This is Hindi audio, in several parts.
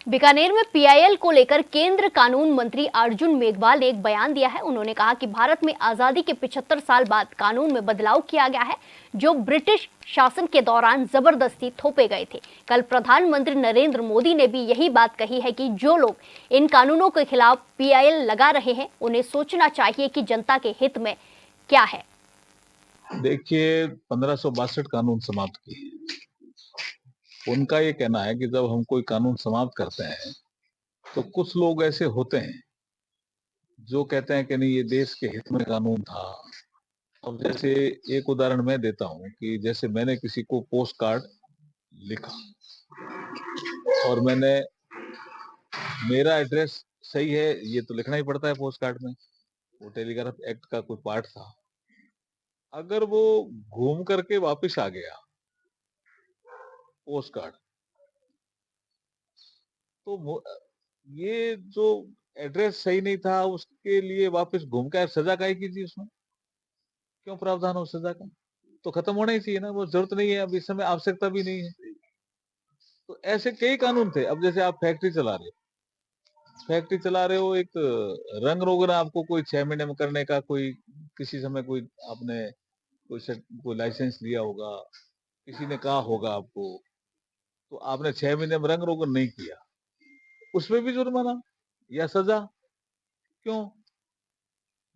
बीकानेर में पीआईएल को लेकर केंद्र कानून मंत्री अर्जुन मेघवाल ने एक बयान दिया है। उन्होंने कहा कि भारत में आजादी के 75 साल बाद कानून में बदलाव किया गया है, जो ब्रिटिश शासन के दौरान जबरदस्ती थोपे गए थे। कल प्रधानमंत्री नरेंद्र मोदी ने भी यही बात कही है कि जो लोग इन कानूनों के खिलाफ पीआईएल लगा रहे हैं, उन्हें सोचना चाहिए कि जनता के हित में क्या है। देखिए, 1562 कानून समाप्त किए। उनका ये कहना है कि जब हम कोई कानून समाप्त करते हैं तो कुछ लोग ऐसे होते हैं जो कहते हैं कि नहीं, ये देश के हित में कानून था। अब जैसे एक उदाहरण मैं देता हूं कि जैसे मैंने किसी को पोस्ट कार्ड लिखा और मेरा एड्रेस सही है, ये तो लिखना ही पड़ता है पोस्ट कार्ड में, वो टेलीग्राफ एक्ट का कोई पार्ट था। अगर वो घूम करके वापस आ गया पोस्ट कार्ड, तो ये जो एड्रेस सही नहीं था उसके लिए वापस घूम के सजा काहे की थी? उसमें क्यों प्रावधान हो सजा का? तो खत्म होना ही चाहिए ना, वो जरूरत नहीं है, अब इस समय आवश्यकता भी नहीं है। तो ऐसे कई कानून थे। अब जैसे आप फैक्ट्री चला रहे हो, एक रंग रोगन आपको कोई 6 महीने में करने का, कोई किसी समय कोई आपने कोई लाइसेंस लिया होगा, किसी ने कहा होगा आपको, तो आपने 6 महीने में रंग रोगन नहीं किया, उसमें भी जुर्माना या सजा। क्यों?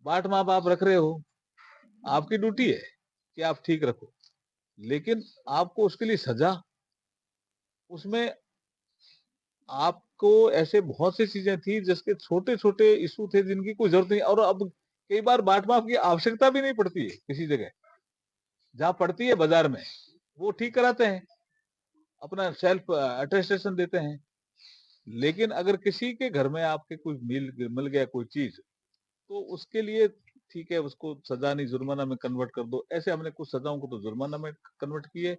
बाट माप आप रख रहे हो, आपकी ड्यूटी है कि आप ठीक रखो, लेकिन आपको उसके लिए सजा। उसमें आपको ऐसे बहुत सी चीजें थी जिसके छोटे छोटे इशू थे जिनकी कोई जरूरत नहीं। और अब कई बार बाट माप की आवश्यकता भी नहीं पड़ती है, किसी जगह जहां पड़ती है बाजार में वो ठीक कराते हैं, अपना सेल्फ अटेस्टेशन देते हैं। लेकिन अगर किसी के घर में आपके कोई मिल गया कोई चीज, तो उसके लिए ठीक है, उसको सजा नहीं जुर्माना में कन्वर्ट कर दो। ऐसे हमने कुछ सजाओं को तो जुर्माना में कन्वर्ट किए,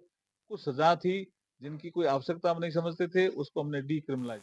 कुछ सजा थी जिनकी कोई आवश्यकता हम नहीं समझते थे, उसको हमने डीक्रिमिनलाइज